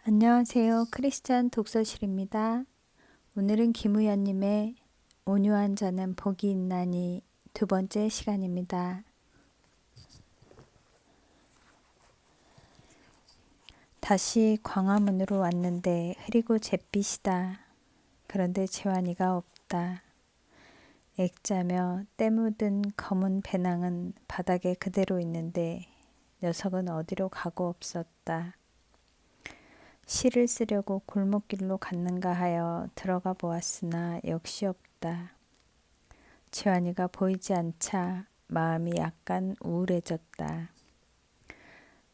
안녕하세요. 크리스찬 독서실입니다. 오늘은 김우연님의 온유한 자는 복이 있나니 두 번째 시간입니다. 다시 광화문으로 왔는데 흐리고 잿빛이다. 그런데 재환이가 없다. 액자며 때 묻은 검은 배낭은 바닥에 그대로 있는데 녀석은 어디로 가고 없었다. 시를 쓰려고 골목길로 갔는가 하여 들어가 보았으나 역시 없다. 재환이가 보이지 않자 마음이 약간 우울해졌다.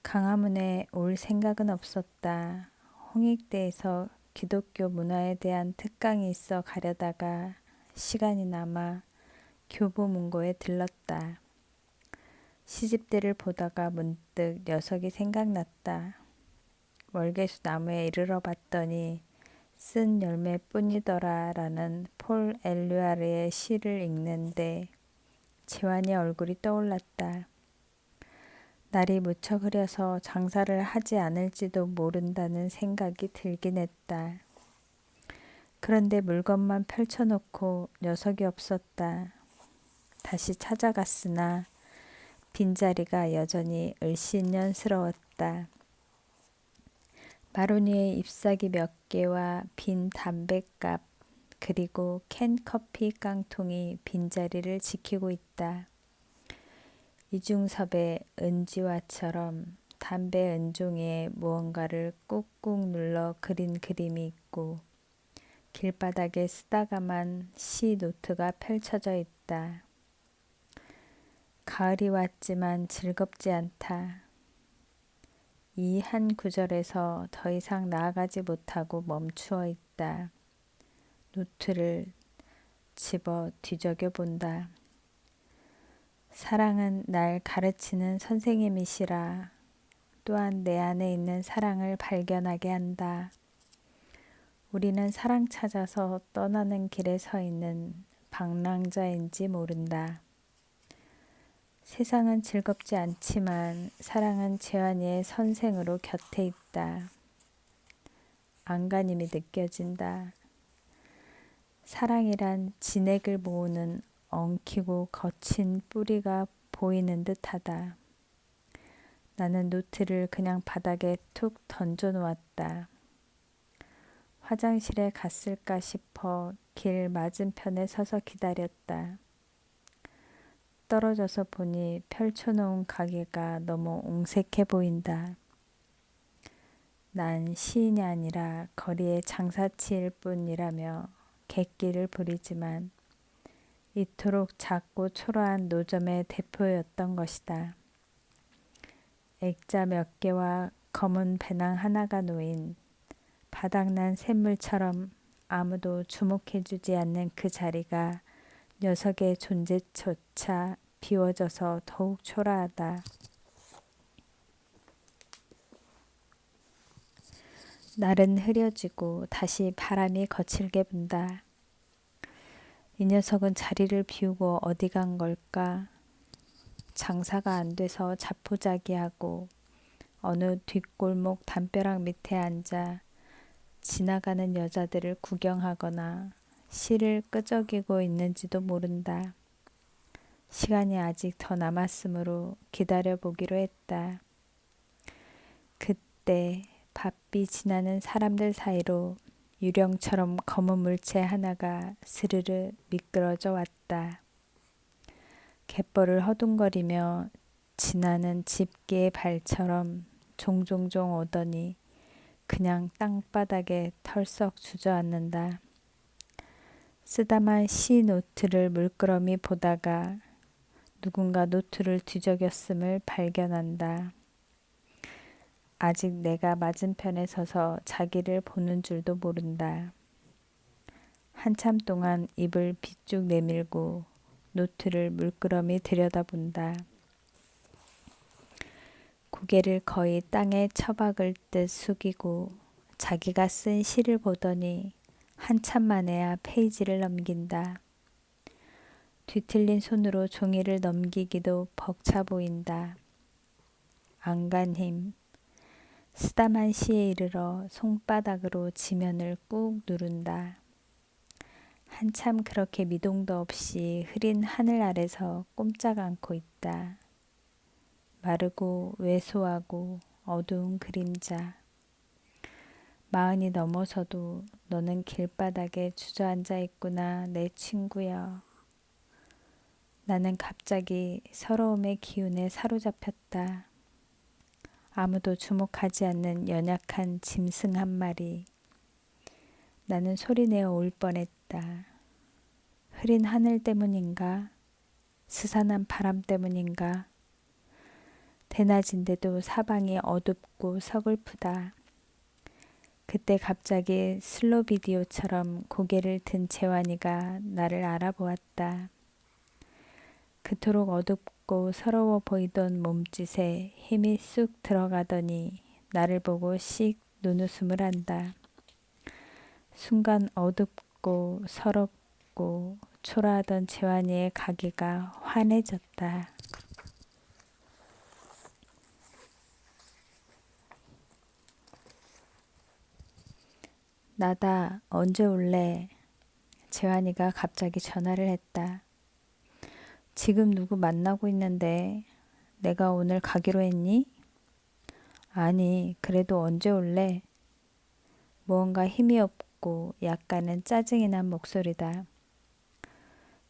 강화문에 올 생각은 없었다. 홍익대에서 기독교 문화에 대한 특강이 있어 가려다가 시간이 남아 교보문고에 들렀다. 시집대를 보다가 문득 녀석이 생각났다. 월계수 나무에 이르러 봤더니 쓴 열매뿐이더라 라는 폴 엘류아르의 시를 읽는데 재환이 얼굴이 떠올랐다. 날이 무척 흐려서 장사를 하지 않을지도 모른다는 생각이 들긴 했다. 그런데 물건만 펼쳐놓고 녀석이 없었다. 다시 찾아갔으나 빈자리가 여전히 을씨년스러웠다. 마로니에 잎사귀 몇 개와 빈 담뱃갑 그리고 캔 커피 깡통이 빈자리를 지키고 있다. 이중섭의 은지화처럼 담배 은종이에 무언가를 꾹꾹 눌러 그린 그림이 있고 길바닥에 쓰다감한 시 노트가 펼쳐져 있다. 가을이 왔지만 즐겁지 않다. 이 한 구절에서 더 이상 나아가지 못하고 멈추어 있다. 노트를 집어 뒤적여 본다. 사랑은 날 가르치는 선생님이시라. 또한 내 안에 있는 사랑을 발견하게 한다. 우리는 사랑 찾아서 떠나는 길에 서 있는 방랑자인지 모른다. 세상은 즐겁지 않지만 사랑은 재환이의 선생으로 곁에 있다. 안간힘이 느껴진다. 사랑이란 진액을 모으는 엉키고 거친 뿌리가 보이는 듯하다. 나는 노트를 그냥 바닥에 툭 던져 놓았다. 화장실에 갔을까 싶어 길 맞은편에 서서 기다렸다. 떨어져서 보니 펼쳐놓은 가게가 너무 옹색해 보인다. 난 시인이 아니라 거리의 장사치일 뿐이라며 객기를 부리지만 이토록 작고 초라한 노점의 대표였던 것이다. 액자 몇 개와 검은 배낭 하나가 놓인 바닥난 샘물처럼 아무도 주목해주지 않는 그 자리가 녀석의 존재조차 비워져서 더욱 초라하다. 날은 흐려지고 다시 바람이 거칠게 분다. 이 녀석은 자리를 비우고 어디 간 걸까? 장사가 안 돼서 자포자기하고 어느 뒷골목 담벼락 밑에 앉아 지나가는 여자들을 구경하거나 시를 끄적이고 있는지도 모른다. 시간이 아직 더 남았으므로 기다려보기로 했다. 그때 바삐 지나는 사람들 사이로 유령처럼 검은 물체 하나가 스르르 미끄러져 왔다. 갯벌을 허둥거리며 지나는 집게의 발처럼 종종종 오더니 그냥 땅바닥에 털썩 주저앉는다. 쓰다만 시 노트를 물끄러미 보다가 누군가 노트를 뒤적였음을 발견한다. 아직 내가 맞은편에 서서 자기를 보는 줄도 모른다. 한참 동안 입을 비쭉 내밀고 노트를 물끄러미 들여다본다. 고개를 거의 땅에 처박을 듯 숙이고 자기가 쓴 시를 보더니 한참 만에야 페이지를 넘긴다. 뒤틀린 손으로 종이를 넘기기도 벅차 보인다. 안간힘, 쓰다만 시에 이르러 손바닥으로 지면을 꾹 누른다. 한참 그렇게 미동도 없이 흐린 하늘 아래서 꼼짝 않고 있다. 마르고 왜소하고 어두운 그림자. 마흔이 넘어서도 너는 길바닥에 주저앉아 있구나, 내 친구여. 나는 갑자기 서러움의 기운에 사로잡혔다. 아무도 주목하지 않는 연약한 짐승 한 마리. 나는 소리내어 울 뻔했다. 흐린 하늘 때문인가? 스산한 바람 때문인가? 대낮인데도 사방이 어둡고 서글프다. 그때 갑자기 슬로 비디오처럼 고개를 든 재환이가 나를 알아보았다. 그토록 어둡고 서러워 보이던 몸짓에 힘이 쑥 들어가더니 나를 보고 씩 눈웃음을 한다. 순간 어둡고 서럽고 초라하던 재환이의 가게가 환해졌다. 나다, 언제 올래? 재환이가 갑자기 전화를 했다. 지금 누구 만나고 있는데 내가 오늘 가기로 했니? 아니, 그래도 언제 올래? 무언가 힘이 없고 약간은 짜증이 난 목소리다.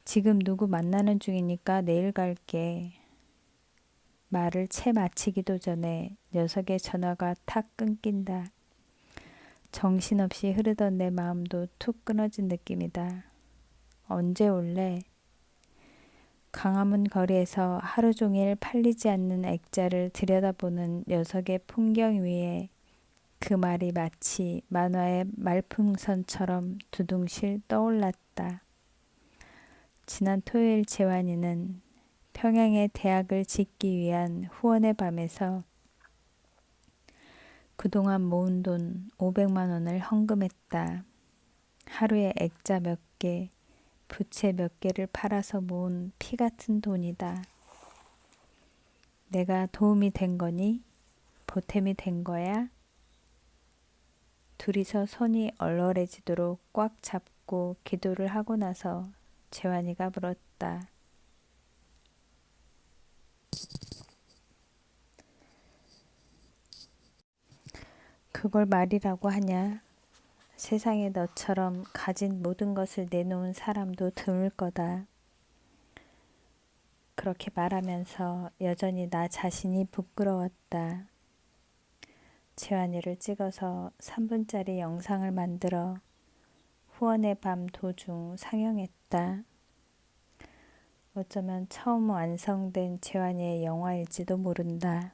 지금 누구 만나는 중이니까 내일 갈게. 말을 채 마치기도 전에 녀석의 전화가 탁 끊긴다. 정신없이 흐르던 내 마음도 툭 끊어진 느낌이다. 언제 올래? 광화문 거리에서 하루 종일 팔리지 않는 액자를 들여다보는 녀석의 풍경 위에 그 말이 마치 만화의 말풍선처럼 두둥실 떠올랐다. 지난 토요일 재환이는 평양에 대학을 짓기 위한 후원의 밤에서 그동안 모은 돈 500만 원을 헌금했다. 하루에 액자 몇 개, 부채 몇 개를 팔아서 모은 피 같은 돈이다. 내가 도움이 된 거니? 보탬이 된 거야? 둘이서 손이 얼얼해지도록 꽉 잡고 기도를 하고 나서 재환이가 물었다. 그걸 말이라고 하냐? 세상에 너처럼 가진 모든 것을 내놓은 사람도 드물 거다. 그렇게 말하면서 여전히 나 자신이 부끄러웠다. 재환이를 찍어서 3분짜리 영상을 만들어 후원의 밤 도중 상영했다. 어쩌면 처음 완성된 재환이의 영화일지도 모른다.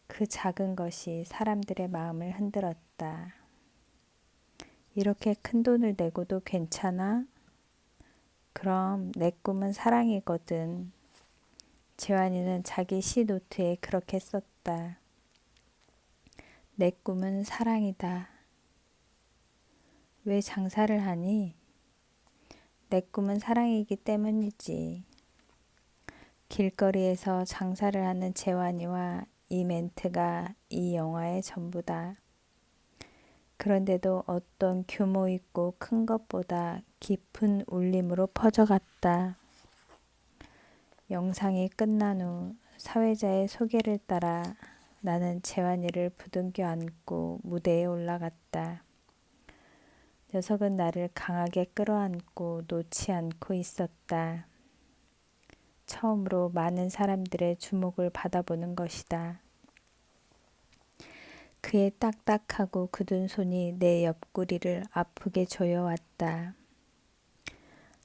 그 작은 것이 사람들의 마음을 흔들었다. 이렇게 큰 돈을 내고도 괜찮아? 그럼 내 꿈은 사랑이거든. 재환이는 자기 시 노트에 그렇게 썼다. 내 꿈은 사랑이다. 왜 장사를 하니? 내 꿈은 사랑이기 때문이지. 길거리에서 장사를 하는 재환이와 이 멘트가 이 영화의 전부다. 그런데도 어떤 규모 있고 큰 것보다 깊은 울림으로 퍼져갔다. 영상이 끝난 후 사회자의 소개를 따라 나는 재환이를 부둥켜 안고 무대에 올라갔다. 녀석은 나를 강하게 끌어안고 놓지 않고 있었다. 처음으로 많은 사람들의 주목을 받아보는 것이다. 그의 딱딱하고 굳은 손이 내 옆구리를 아프게 조여왔다.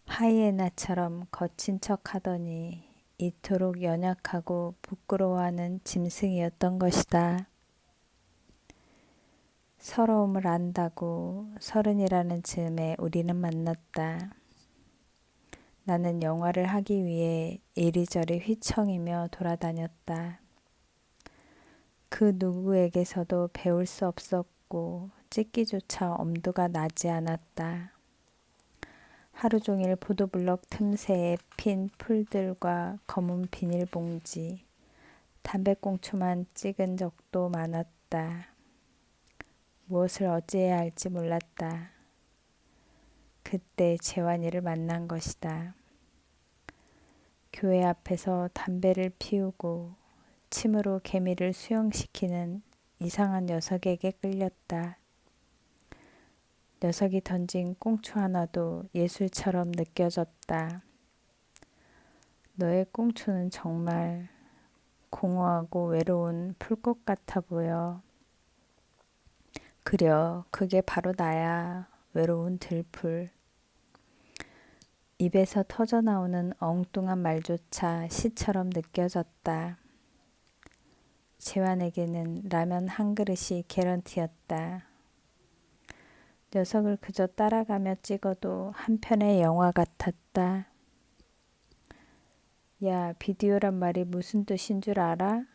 하이에나처럼 거친 척 하더니 이토록 연약하고 부끄러워하는 짐승이었던 것이다. 서러움을 안다고 30이라는 즈음에 우리는 만났다. 나는 영화를 하기 위해 이리저리 휘청이며 돌아다녔다. 그 누구에게서도 배울 수 없었고 찍기조차 엄두가 나지 않았다. 하루 종일 보도블럭 틈새에 핀 풀들과 검은 비닐봉지, 담배꽁초만 찍은 적도 많았다. 무엇을 어찌해야 할지 몰랐다. 그때 재환이를 만난 것이다. 교회 앞에서 담배를 피우고 침으로 개미를 수영시키는 이상한 녀석에게 끌렸다. 녀석이 던진 꽁초 하나도 예술처럼 느껴졌다. 너의 꽁초는 정말 공허하고 외로운 풀꽃 같아 보여. 그려, 그게 바로 나야. 외로운 들풀. 입에서 터져나오는 엉뚱한 말조차 시처럼 느껴졌다. 재환에게는 라면 한 그릇이 개런티였다. 녀석을 그저 따라가며 찍어도 한 편의 영화 같았다. 야, 비디오란 말이 무슨 뜻인 줄 알아?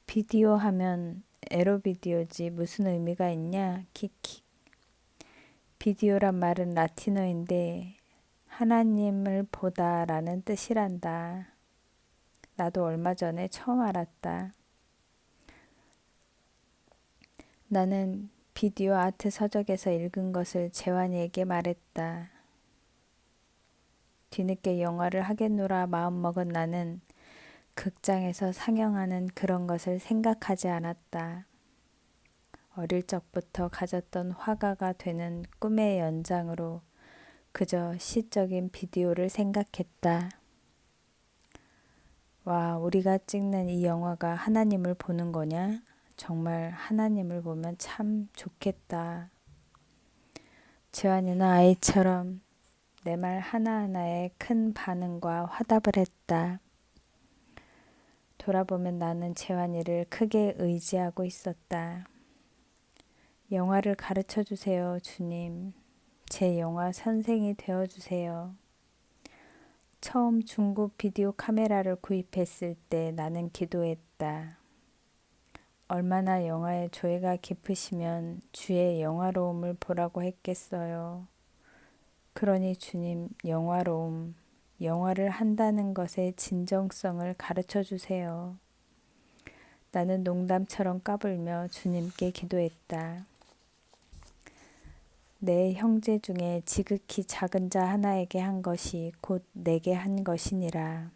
비디오 하면 에로비디오지 무슨 의미가 있냐? 키키. 비디오란 말은 라틴어인데 하나님을 보다라는 뜻이란다. 나도 얼마 전에 처음 알았다. 나는 비디오 아트 서적에서 읽은 것을 재환이에게 말했다. 뒤늦게 영화를 하겠노라 마음먹은 나는 극장에서 상영하는 그런 것을 생각하지 않았다. 어릴 적부터 가졌던 화가가 되는 꿈의 연장으로 그저 시적인 비디오를 생각했다. 와, 우리가 찍는 이 영화가 하나님을 보는 거냐? 정말 하나님을 보면 참 좋겠다. 재환이나 아이처럼 내 말 하나하나에 큰 반응과 화답을 했다. 돌아보면 나는 재환이를 크게 의지하고 있었다. 영화를 가르쳐 주세요, 주님. 제 영화 선생이 되어 주세요. 처음 중국 비디오 카메라를 구입했을 때 나는 기도했다. 얼마나 영화의 조예가 깊으시면 주의 영화로움을 보라고 했겠어요. 그러니 주님, 영화로움, 영화를 한다는 것의 진정성을 가르쳐 주세요. 나는 농담처럼 까불며 주님께 기도했다. 내 형제 중에 지극히 작은 자 하나에게 한 것이 곧 내게 한 것이니라.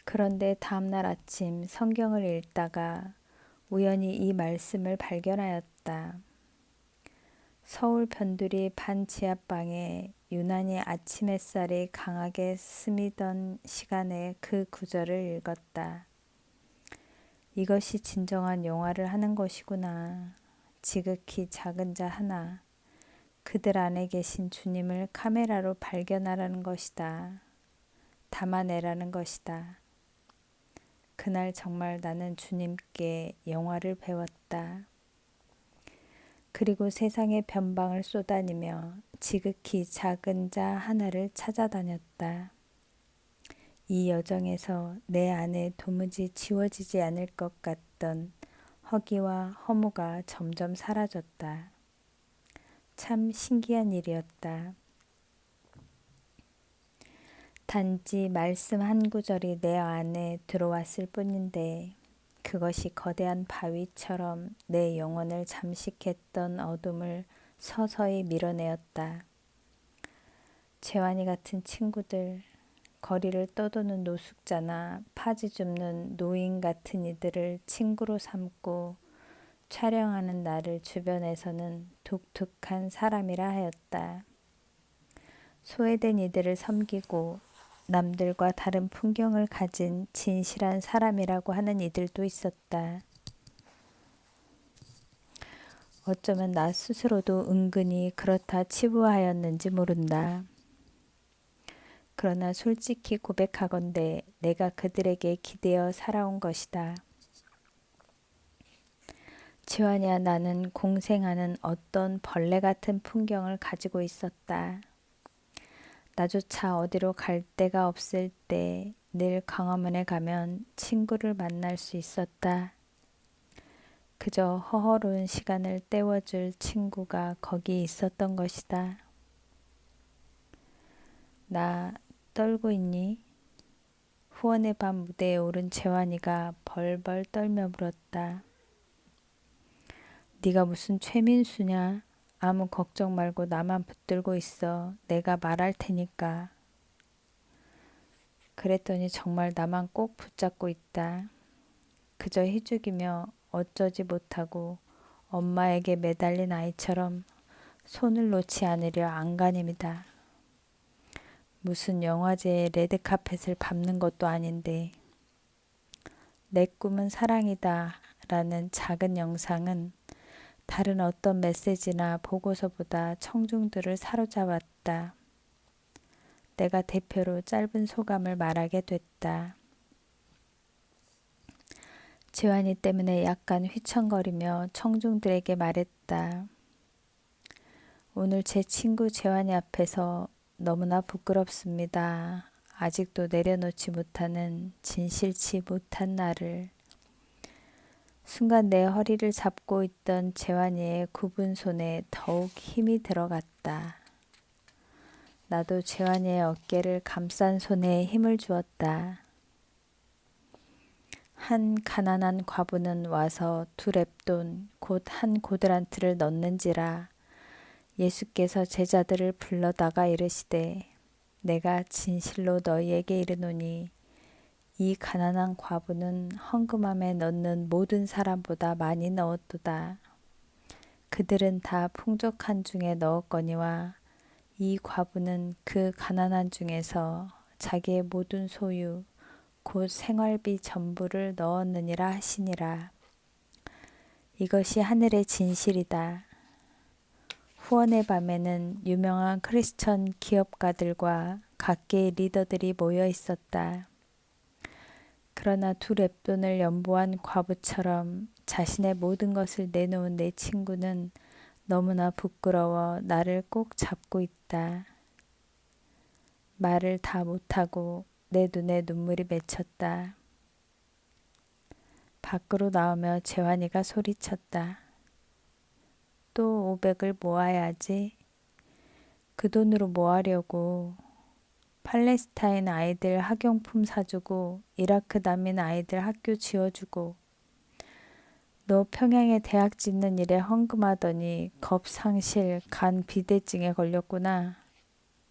그런데 다음날 아침 성경을 읽다가 우연히 이 말씀을 발견하였다. 서울 변두리 반 지하방에 유난히 아침 햇살이 강하게 스미던 시간에 그 구절을 읽었다. 이것이 진정한 영화를 하는 것이구나. 지극히 작은 자 하나. 그들 안에 계신 주님을 카메라로 발견하라는 것이다. 담아내라는 것이다. 그날 정말 나는 주님께 영화를 배웠다. 그리고 세상의 변방을 쏘다니며 지극히 작은 자 하나를 찾아다녔다. 이 여정에서 내 안에 도무지 지워지지 않을 것 같던 허기와 허무가 점점 사라졌다. 참 신기한 일이었다. 단지 말씀 한 구절이 내 안에 들어왔을 뿐인데 그것이 거대한 바위처럼 내 영혼을 잠식했던 어둠을 서서히 밀어내었다. 재환이 같은 친구들, 거리를 떠도는 노숙자나 파지 줍는 노인 같은 이들을 친구로 삼고 촬영하는 나를 주변에서는 독특한 사람이라 하였다. 소외된 이들을 섬기고 남들과 다른 풍경을 가진 진실한 사람이라고 하는 이들도 있었다. 어쩌면 나 스스로도 은근히 그렇다 치부하였는지 모른다. 그러나 솔직히 고백하건대 내가 그들에게 기대어 살아온 것이다. 지환이야, 나는 공생하는 어떤 벌레 같은 풍경을 가지고 있었다. 나조차 어디로 갈 데가 없을 때 늘 광화문에 가면 친구를 만날 수 있었다. 그저 허허로운 시간을 때워줄 친구가 거기 있었던 것이다. 나 떨고 있니? 후원의 밤 무대에 오른 재환이가 벌벌 떨며 물었다. 네가 무슨 최민수냐? 아무 걱정 말고 나만 붙들고 있어. 내가 말할 테니까. 그랬더니 정말 나만 꼭 붙잡고 있다. 그저 희죽이며 어쩌지 못하고 엄마에게 매달린 아이처럼 손을 놓지 않으려 안간힘이다. 무슨 영화제의 레드카펫을 밟는 것도 아닌데. 내 꿈은 사랑이다 라는 작은 영상은 다른 어떤 메시지나 보고서보다 청중들을 사로잡았다. 내가 대표로 짧은 소감을 말하게 됐다. 재환이 때문에 약간 휘청거리며 청중들에게 말했다. 오늘 제 친구 재환이 앞에서 너무나 부끄럽습니다. 아직도 내려놓지 못하는 진실치 못한 나를. 순간 내 허리를 잡고 있던 재환이의 굽은 손에 더욱 힘이 들어갔다. 나도 재환이의 어깨를 감싼 손에 힘을 주었다. 한 가난한 과부는 와서 두 렙돈 곧 한 고드란트를 넣는지라 예수께서 제자들을 불러다가 이르시되 내가 진실로 너희에게 이르노니 이 가난한 과부는 헌금함에 넣는 모든 사람보다 많이 넣었도다. 그들은 다 풍족한 중에 넣었거니와 이 과부는 그 가난한 중에서 자기의 모든 소유 곧 생활비 전부를 넣었느니라 하시니라. 이것이 하늘의 진실이다. 후원의 밤에는 유명한 크리스천 기업가들과 각계의 리더들이 모여 있었다. 그러나 두 렙돈을 연보한 과부처럼 자신의 모든 것을 내놓은 내 친구는 너무나 부끄러워 나를 꼭 잡고 있다. 말을 다 못하고 내 눈에 눈물이 맺혔다. 밖으로 나오며 재환이가 소리쳤다. 또 500을 모아야지. 그 돈으로 뭐 하려고. 팔레스타인 아이들 학용품 사주고 이라크 난민 아이들 학교 지어주고 너 평양에 대학 짓는 일에 헌금하더니 겁상실 간 비대증에 걸렸구나.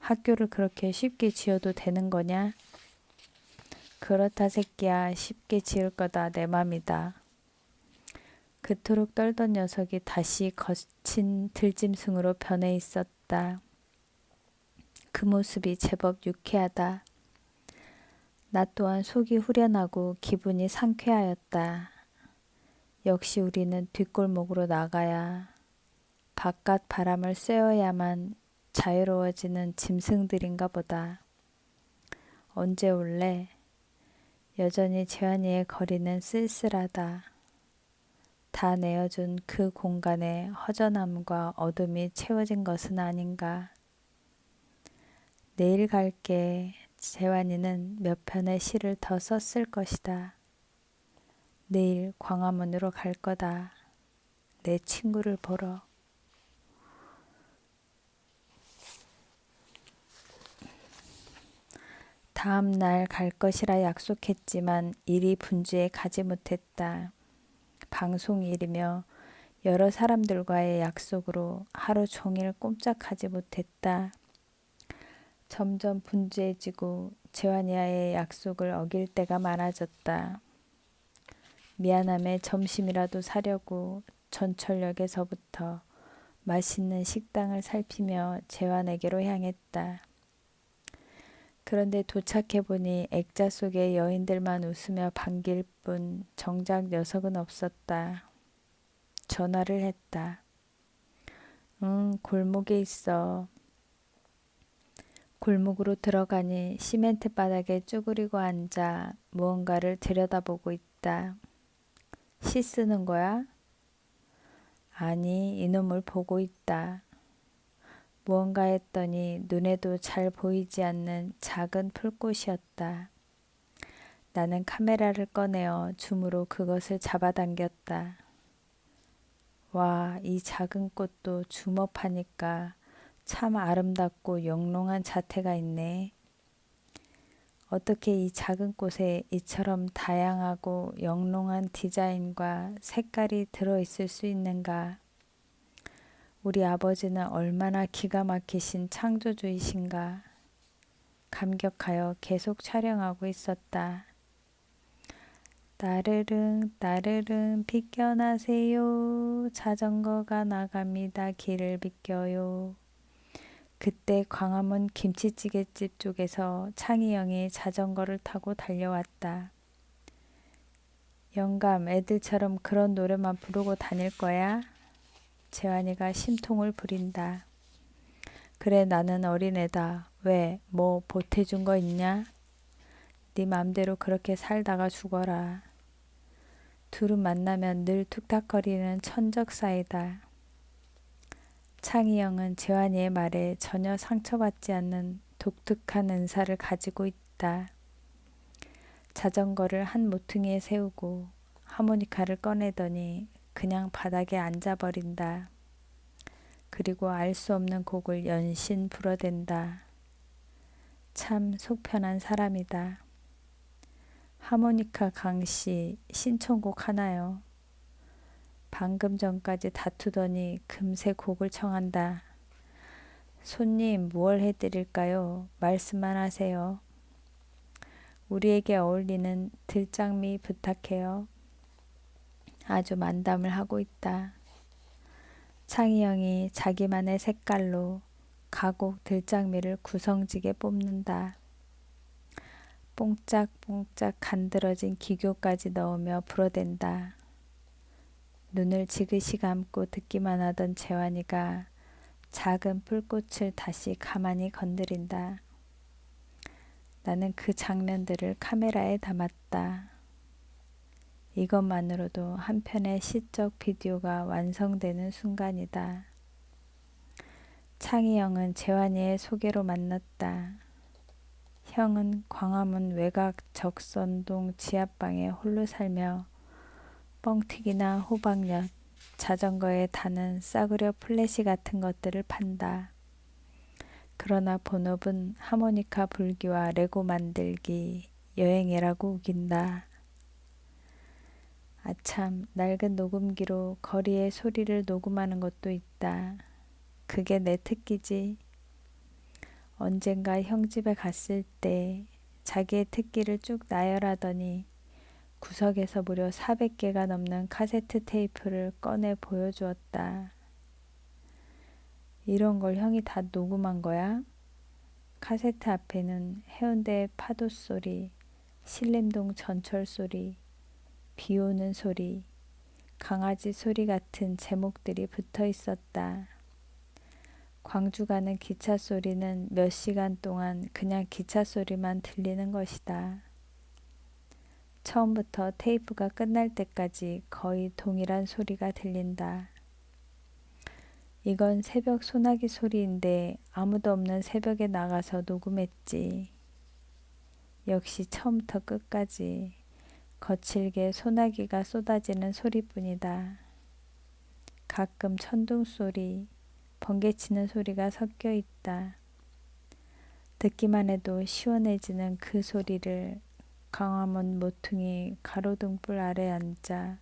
학교를 그렇게 쉽게 지어도 되는 거냐? 그렇다 새끼야. 쉽게 지을 거다 내 맘이다. 그토록 떨던 녀석이 다시 거친 들짐승으로 변해 있었다. 그 모습이 제법 유쾌하다. 나 또한 속이 후련하고 기분이 상쾌하였다. 역시 우리는 뒷골목으로 나가야 바깥 바람을 쐬어야만 자유로워지는 짐승들인가 보다. 언제 올래? 여전히 재환이의 거리는 쓸쓸하다. 다 내어준 그 공간에 허전함과 어둠이 채워진 것은 아닌가. 내일 갈게. 재환이는 몇 편의 시를 더 썼을 것이다. 내일 광화문으로 갈 거다. 내 친구를 보러. 다음 날 갈 것이라 약속했지만 일이 분주해 가지 못했다. 방송일이며 여러 사람들과의 약속으로 하루 종일 꼼짝하지 못했다. 점점 분주해지고 재환이와의 약속을 어길 때가 많아졌다. 미안함에 점심이라도 사려고 전철역에서부터 맛있는 식당을 살피며 재환에게로 향했다. 그런데 도착해보니 액자 속에 여인들만 웃으며 반길 뿐 정작 녀석은 없었다. 전화를 했다. 응, 골목에 있어. 골목으로 들어가니 시멘트 바닥에 쭈그리고 앉아 무언가를 들여다보고 있다. 시 쓰는 거야? 아니, 이놈을 보고 있다. 무언가 했더니 눈에도 잘 보이지 않는 작은 풀꽃이었다. 나는 카메라를 꺼내어 줌으로 그것을 잡아당겼다. 와, 이 작은 꽃도 줌업하니까 참 아름답고 영롱한 자태가 있네. 어떻게 이 작은 꽃에 이처럼 다양하고 영롱한 디자인과 색깔이 들어있을 수 있는가? 우리 아버지는 얼마나 기가 막히신 창조주이신가? 감격하여 계속 촬영하고 있었다. 따르릉 따르릉 비껴나세요. 자전거가 나갑니다. 길을 비껴요. 그때 광화문 김치찌개집 쪽에서 창희영이 자전거를 타고 달려왔다. 영감, 애들처럼 그런 노래만 부르고 다닐 거야? 재환이가 심통을 부린다. 그래, 나는 어린애다. 왜, 뭐 보태준 거 있냐? 네 맘대로 그렇게 살다가 죽어라. 둘은 만나면 늘 툭탁거리는 천적 사이다. 창희영은 재환이의 말에 전혀 상처받지 않는 독특한 은사를 가지고 있다. 자전거를 한 모퉁이에 세우고 하모니카를 꺼내더니 그냥 바닥에 앉아버린다. 그리고 알 수 없는 곡을 연신 불어댄다. 참 속편한 사람이다. 하모니카 강씨 신청곡 하나요? 방금 전까지 다투더니 금세 곡을 청한다. 손님 무얼 해드릴까요? 말씀만 하세요. 우리에게 어울리는 들장미 부탁해요. 아주 만담을 하고 있다. 창희영이 자기만의 색깔로 가곡 들장미를 구성지게 뽑는다. 뽕짝뽕짝 간드러진 기교까지 넣으며 불어댄다. 눈을 지그시 감고 듣기만 하던 재환이가 작은 뿔꽃을 다시 가만히 건드린다. 나는 그 장면들을 카메라에 담았다. 이것만으로도 한 편의 시적 비디오가 완성되는 순간이다. 창희영은 재환이의 소개로 만났다. 형은 광화문 외곽 적선동 지하방에 홀로 살며 뻥튀기나 호박엿, 자전거에 다는 싸구려 플래시 같은 것들을 판다. 그러나 본업은 하모니카 불기와 레고 만들기, 여행이라고 우긴다. 아참, 낡은 녹음기로 거리의 소리를 녹음하는 것도 있다. 그게 내 특기지. 언젠가 형 집에 갔을 때 자기의 특기를 쭉 나열하더니 구석에서 무려 400개가 넘는 카세트 테이프를 꺼내 보여주었다. 이런 걸 형이 다 녹음한 거야? 카세트 앞에는 해운대의 파도 소리, 신림동 전철 소리, 비 오는 소리, 강아지 소리 같은 제목들이 붙어 있었다. 광주 가는 기차 소리는 몇 시간 동안 그냥 기차 소리만 들리는 것이다. 처음부터 테이프가 끝날 때까지 거의 동일한 소리가 들린다. 이건 새벽 소나기 소리인데 아무도 없는 새벽에 나가서 녹음했지. 역시 처음부터 끝까지 거칠게 소나기가 쏟아지는 소리뿐이다. 가끔 천둥 소리, 번개치는 소리가 섞여 있다. 듣기만 해도 시원해지는 그 소리를 광화문 모퉁이 가로등불 아래 앉아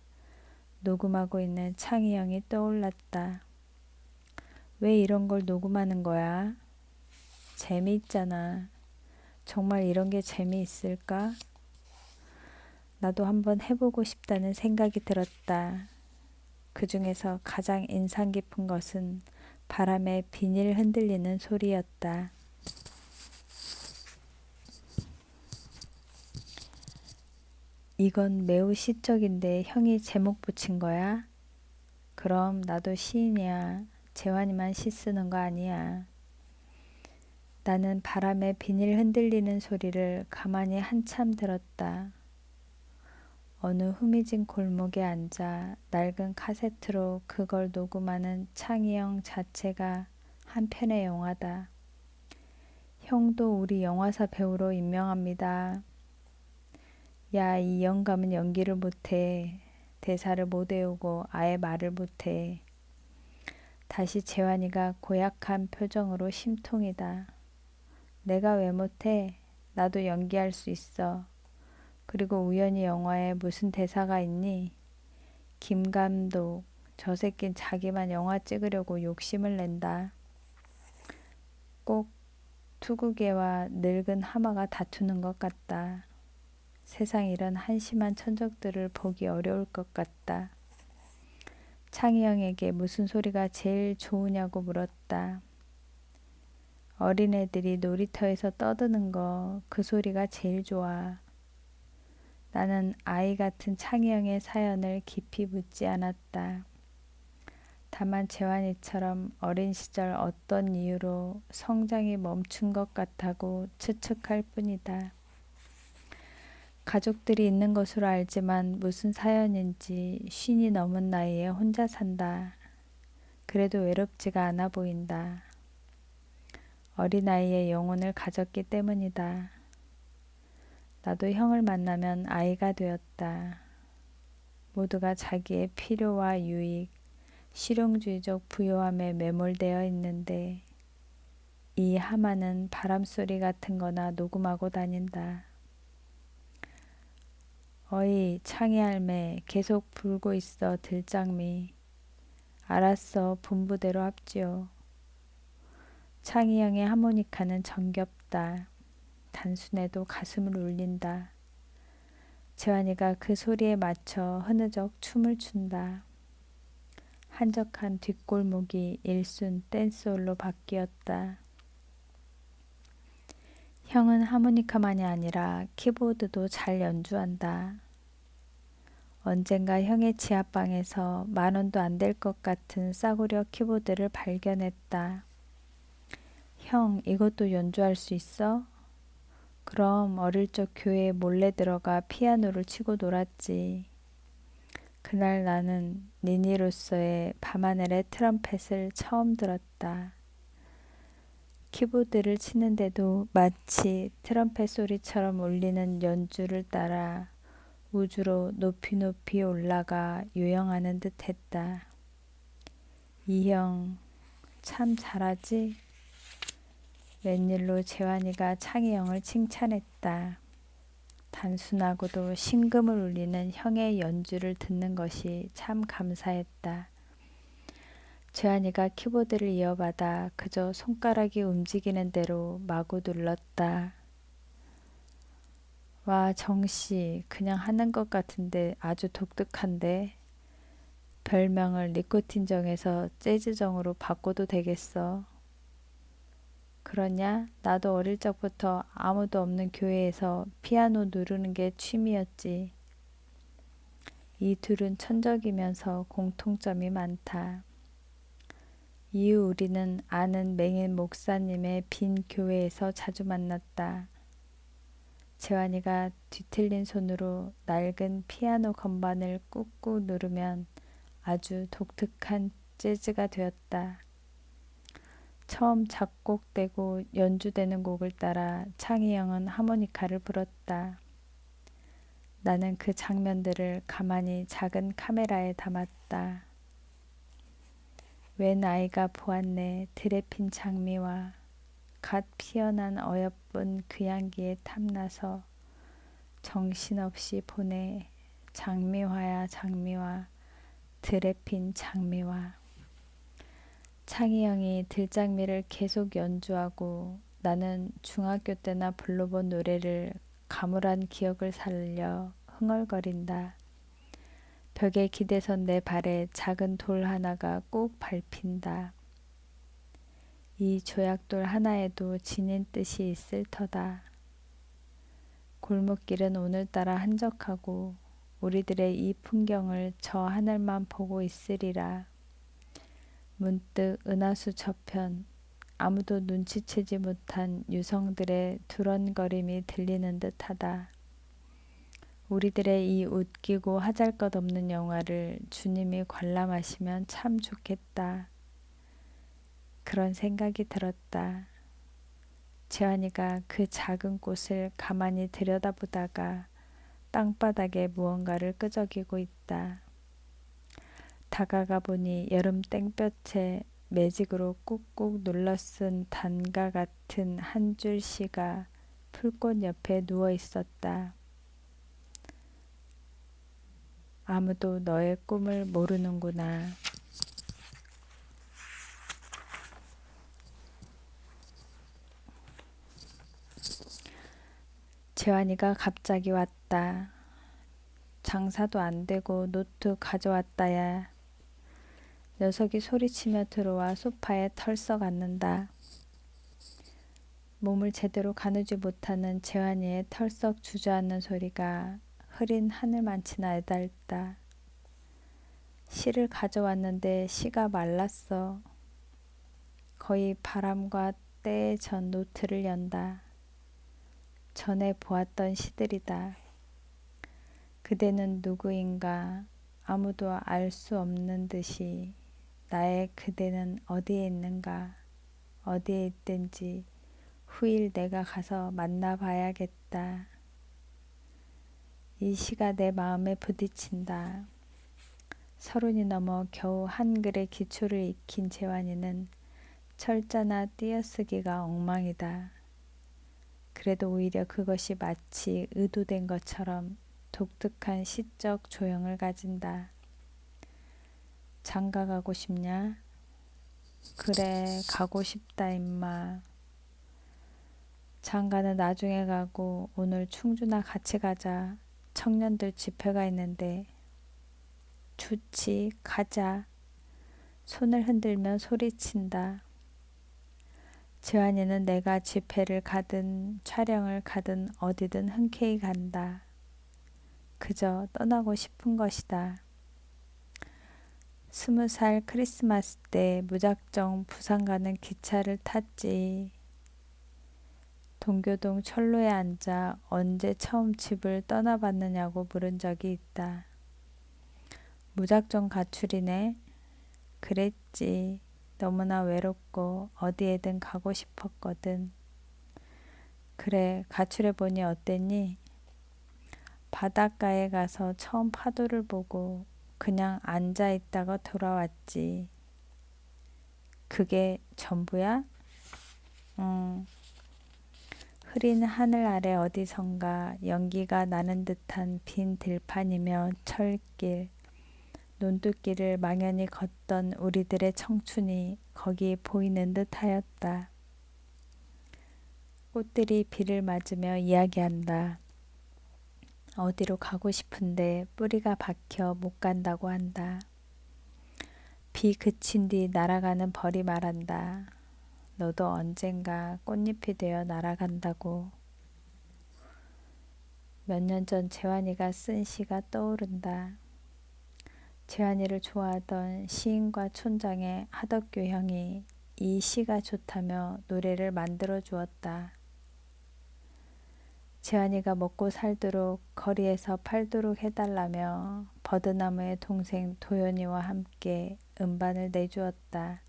녹음하고 있는 창희영이 떠올랐다. 왜 이런 걸 녹음하는 거야? 재미있잖아. 정말 이런 게 재미있을까? 나도 한번 해보고 싶다는 생각이 들었다. 그 중에서 가장 인상 깊은 것은 바람에 비닐 흔들리는 소리였다. 이건 매우 시적인데 형이 제목 붙인 거야? 그럼 나도 시인이야. 재환이만 시 쓰는 거 아니야. 나는 바람에 비닐 흔들리는 소리를 가만히 한참 들었다. 어느 후미진 골목에 앉아 낡은 카세트로 그걸 녹음하는 창희영 자체가 한 편의 영화다. 형도 우리 영화사 배우로 임명합니다. 야, 이 영감은 연기를 못해. 대사를 못 외우고 아예 말을 못해. 다시 재환이가 고약한 표정으로 심통이다. 내가 왜 못해? 나도 연기할 수 있어. 그리고 우연히 영화에 무슨 대사가 있니? 김 감독, 저 새낀 자기만 영화 찍으려고 욕심을 낸다. 꼭 투구개와 늙은 하마가 다투는 것 같다. 세상 이런 한심한 천적들을 보기 어려울 것 같다. 창희형에게 무슨 소리가 제일 좋으냐고 물었다. 어린애들이 놀이터에서 떠드는 거 그 소리가 제일 좋아. 나는 아이 같은 창희형의 사연을 깊이 묻지 않았다. 다만 재환이처럼 어린 시절 어떤 이유로 성장이 멈춘 것 같다고 추측할 뿐이다. 가족들이 있는 것으로 알지만 무슨 사연인지 50이 넘은 나이에 혼자 산다. 그래도 외롭지가 않아 보인다. 어린아이의 영혼을 가졌기 때문이다. 나도 형을 만나면 아이가 되었다. 모두가 자기의 필요와 유익, 실용주의적 부요함에 매몰되어 있는데 이 하마는 바람소리 같은 거나 녹음하고 다닌다. 어이 창희 할매 계속 불고 있어 들장미. 알았어 분부대로 합지요. 창희 형의 하모니카는 정겹다. 단순해도 가슴을 울린다. 재환이가 그 소리에 맞춰 흐느적 춤을 춘다. 한적한 뒷골목이 일순 댄스홀로 바뀌었다. 형은 하모니카만이 아니라 키보드도 잘 연주한다. 언젠가 형의 지하방에서 10,000원도 안 될 것 같은 싸구려 키보드를 발견했다. 형, 이것도 연주할 수 있어? 그럼 어릴 적 교회에 몰래 들어가 피아노를 치고 놀았지. 그날 나는 니니로서의 밤하늘의 트럼펫을 처음 들었다. 키보드를 치는데도 마치 트럼펫 소리처럼 울리는 연주를 따라 우주로 높이 높이 올라가 요영하는 듯 했다. 이 형 참 잘하지? 웬일로 재환이가 창희 형을 칭찬했다. 단순하고도 심금을 울리는 형의 연주를 듣는 것이 참 감사했다. 재환이가 키보드를 이어받아 그저 손가락이 움직이는 대로 마구 눌렀다. 와 정씨 그냥 하는 것 같은데 아주 독특한데. 별명을 니코틴정에서 재즈정으로 바꿔도 되겠어. 그러냐? 나도 어릴 적부터 아무도 없는 교회에서 피아노 누르는 게 취미였지. 이 둘은 천적이면서 공통점이 많다. 이후 우리는 아는 맹인 목사님의 빈 교회에서 자주 만났다. 재환이가 뒤틀린 손으로 낡은 피아노 건반을 꾹꾹 누르면 아주 독특한 재즈가 되었다. 처음 작곡되고 연주되는 곡을 따라 창희 형은 하모니카를 불었다. 나는 그 장면들을 가만히 작은 카메라에 담았다. 웬 아이가 보았네 들에 핀 장미와 갓 피어난 어여쁜 그 향기에 탐나서 정신없이 보내 장미화야 장미화 들에 핀 장미화. 창희 형이 들장미를 계속 연주하고 나는 중학교 때나 불러본 노래를 가물한 기억을 살려 흥얼거린다. 벽에 기대선 내 발에 작은 돌 하나가 꼭 밟힌다. 이 조약돌 하나에도 지닌 뜻이 있을 터다. 골목길은 오늘따라 한적하고 우리들의 이 풍경을 저 하늘만 보고 있으리라. 문득 은하수 저편 아무도 눈치채지 못한 유성들의 두런거림이 들리는 듯하다. 우리들의 이 웃기고 하잘것없는 영화를 주님이 관람하시면 참 좋겠다. 그런 생각이 들었다. 재환이가 그 작은 꽃을 가만히 들여다보다가 땅바닥에 무언가를 끄적이고 있다. 다가가 보니 여름 땡볕에 매직으로 꾹꾹 눌러 쓴 단가 같은 한 줄 시가 풀꽃 옆에 누워 있었다. 아무도 너의 꿈을 모르는구나. 재환이가 갑자기 왔다. 장사도 안 되고 노트 가져왔다야. 녀석이 소리치며 들어와 소파에 털썩 앉는다. 몸을 제대로 가누지 못하는 재환이의 털썩 주저앉는 소리가 흐린 하늘만치나 애달다. 시를 가져왔는데 시가 말랐어. 거의 바람과 때에 전 노트를 연다. 전에 보았던 시들이다. 그대는 누구인가 아무도 알 수 없는 듯이 나의 그대는 어디에 있는가 어디에 있든지 후일 내가 가서 만나봐야겠다. 이 시가 내 마음에 부딪힌다. 30이 넘어 겨우 한글의 기초를 익힌 재환이는 철자나 띄어쓰기가 엉망이다. 그래도 오히려 그것이 마치 의도된 것처럼 독특한 시적 조형을 가진다. 장가 가고 싶냐? 그래, 가고 싶다 임마. 장가는 나중에 가고 오늘 충주나 같이 가자. 청년들 집회가 있는데. 좋지, 가자. 손을 흔들며 소리친다. 재환이는 내가 집회를 가든 촬영을 가든 어디든 흔쾌히 간다. 그저 떠나고 싶은 것이다. 20살 크리스마스 때 무작정 부산 가는 기차를 탔지. 동교동 철로에 앉아 언제 처음 집을 떠나봤느냐고 물은 적이 있다. 무작정 가출이네. 그랬지. 너무나 외롭고 어디에든 가고 싶었거든. 그래, 가출해보니 어땠니? 바닷가에 가서 처음 파도를 보고 그냥 앉아있다가 돌아왔지. 그게 전부야? 응. 흐린 하늘 아래 어디선가 연기가 나는 듯한 빈 들판이며 철길, 논두길을 망연히 걷던 우리들의 청춘이 거기 보이는 듯하였다. 꽃들이 비를 맞으며 이야기한다. 어디로 가고 싶은데 뿌리가 박혀 못 간다고 한다. 비 그친 뒤 날아가는 벌이 말한다. 너도 언젠가 꽃잎이 되어 날아간다고. 몇 년 전 재환이가 쓴 시가 떠오른다. 재환이를 좋아하던 시인과 촌장의 하덕규 형이 이 시가 좋다며 노래를 만들어 주었다. 재환이가 먹고 살도록 거리에서 팔도록 해달라며 버드나무의 동생 도연이와 함께 음반을 내주었다.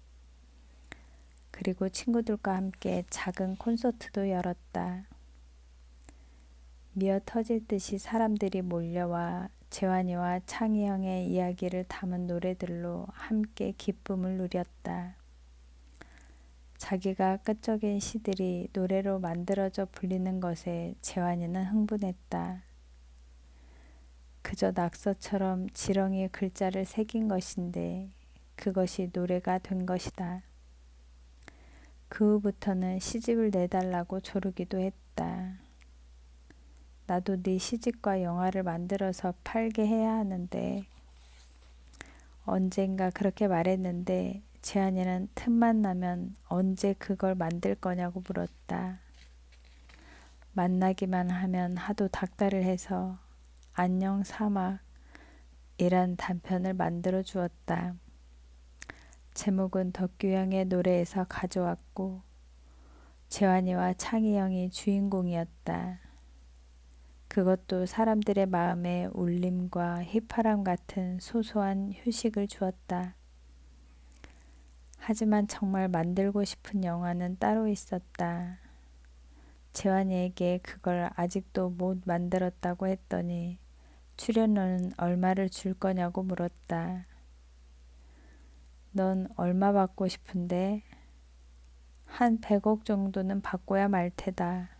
그리고 친구들과 함께 작은 콘서트도 열었다. 미어 터질 듯이 사람들이 몰려와 재환이와 창희 형의 이야기를 담은 노래들로 함께 기쁨을 누렸다. 자기가 끄적인 시들이 노래로 만들어져 불리는 것에 재환이는 흥분했다. 그저 낙서처럼 지렁이 글자를 새긴 것인데 그것이 노래가 된 것이다. 그 후부터는 시집을 내달라고 조르기도 했다. 나도 네 시집과 영화를 만들어서 팔게 해야 하는데 언젠가 그렇게 말했는데 재환이는 틈만 나면 언제 그걸 만들 거냐고 물었다. 만나기만 하면 하도 닥달을 해서 안녕 사막이란 단편을 만들어 주었다. 제목은 덕규형의 노래에서 가져왔고 재환이와 창희 형이 주인공이었다. 그것도 사람들의 마음에 울림과 휘파람 같은 소소한 휴식을 주었다. 하지만 정말 만들고 싶은 영화는 따로 있었다. 재환이에게 그걸 아직도 못 만들었다고 했더니 출연료는 얼마를 줄 거냐고 물었다. 넌 얼마 받고 싶은데? 한 100억 정도는 받고야 말 테다.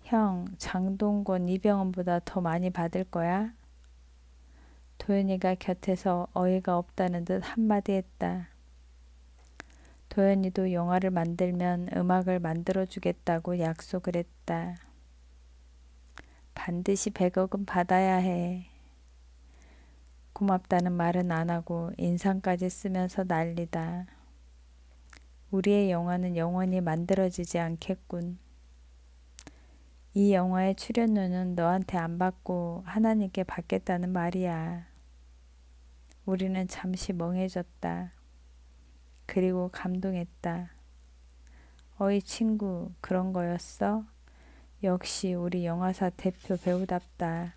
형, 장동건, 이병헌보다 더 많이 받을 거야? 도연이가 곁에서 어이가 없다는 듯 한마디 했다. 도연이도 영화를 만들면 음악을 만들어주겠다고 약속을 했다. 반드시 100억은 받아야 해. 고맙다는 말은 안 하고 인상까지 쓰면서 난리다. 우리의 영화는 영원히 만들어지지 않겠군. 이 영화의 출연료는 너한테 안 받고 하나님께 받겠다는 말이야. 우리는 잠시 멍해졌다. 그리고 감동했다. 어이 친구, 그런 거였어? 역시 우리 영화사 대표 배우답다.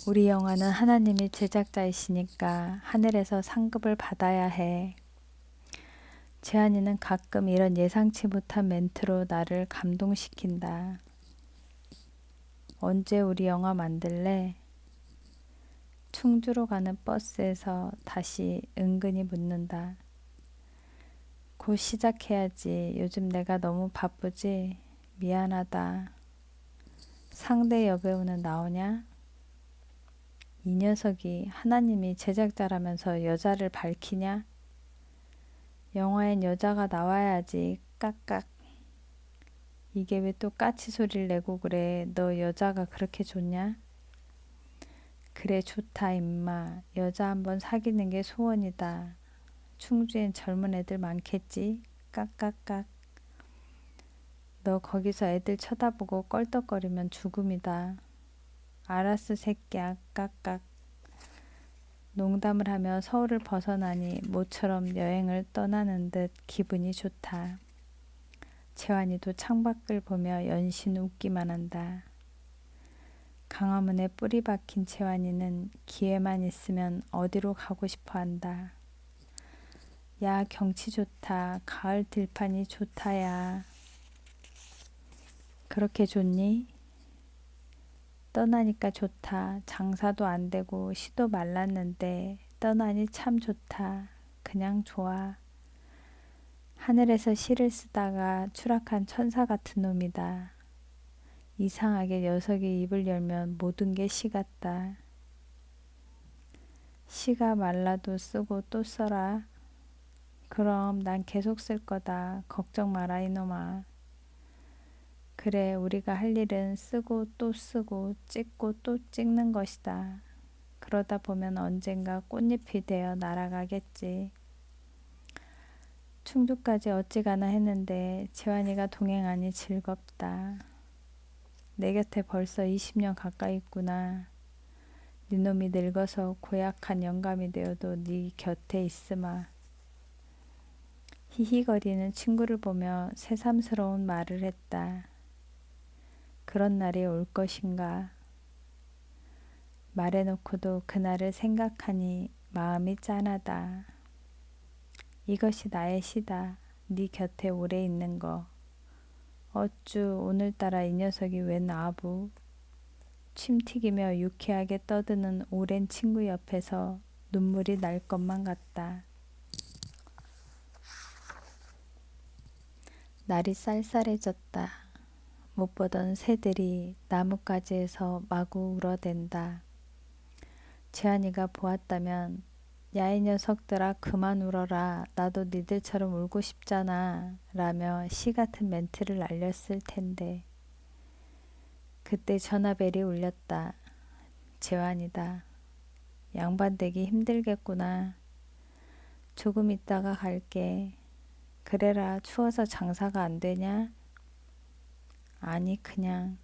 우리 영화는 하나님이 제작자이시니까 하늘에서 상급을 받아야 해. 재한이는 가끔 이런 예상치 못한 멘트로 나를 감동시킨다. 언제 우리 영화 만들래? 충주로 가는 버스에서 다시 은근히 묻는다. 곧 시작해야지. 요즘 내가 너무 바쁘지? 미안하다. 상대 여배우는 나오냐? 이 녀석이 하나님이 제작자라면서 여자를 밝히냐? 영화엔 여자가 나와야지. 깍깍. 이게 왜 또 까치 소리를 내고 그래? 너 여자가 그렇게 좋냐? 그래 좋다 임마. 여자 한번 사귀는 게 소원이다. 충주엔 젊은 애들 많겠지? 깍깍깍. 너 거기서 애들 쳐다보고 껄떡거리면 죽음이다. 알았어 새끼야. 깍깍. 농담을 하며 서울을 벗어나니 모처럼 여행을 떠나는 듯 기분이 좋다. 재환이도 창밖을 보며 연신 웃기만 한다. 강화문에 뿌리 박힌 재환이는 기회만 있으면 어디로 가고 싶어 한다. 야 경치 좋다. 가을 들판이 좋다야. 그렇게 좋니? 떠나니까 좋다. 장사도 안 되고 시도 말랐는데 떠나니 참 좋다. 그냥 좋아. 하늘에서 시를 쓰다가 추락한 천사 같은 놈이다. 이상하게 녀석이 입을 열면 모든 게 시 같다. 시가 말라도 쓰고 또 써라. 그럼 난 계속 쓸 거다. 걱정 마라 이놈아. 그래 우리가 할 일은 쓰고 또 쓰고 찍고 또 찍는 것이다. 그러다 보면 언젠가 꽃잎이 되어 날아가겠지. 충주까지 어찌가나 했는데 재환이가 동행하니 즐겁다. 내 곁에 벌써 20년 가까이 있구나. 네 놈이 늙어서 고약한 영감이 되어도 네 곁에 있으마. 히히거리는 친구를 보며 새삼스러운 말을 했다. 그런 날이 올 것인가. 말해놓고도 그날을 생각하니 마음이 짠하다. 이것이 나의 시다. 네 곁에 오래 있는 거. 어쭈 오늘따라 이 녀석이 웬 아부. 침 튀기며 유쾌하게 떠드는 오랜 친구 옆에서 눈물이 날 것만 같다. 날이 쌀쌀해졌다. 못 보던 새들이 나뭇가지에서 마구 울어댄다. 재한이가 보았다면 야 이 녀석들아 그만 울어라. 나도 니들처럼 울고 싶잖아. 라며 시 같은 멘트를 날렸을 텐데. 그때 전화벨이 울렸다. 재환이다. 양반되기 힘들겠구나. 조금 있다가 갈게. 그래라 추워서 장사가 안 되냐? 아니 그냥.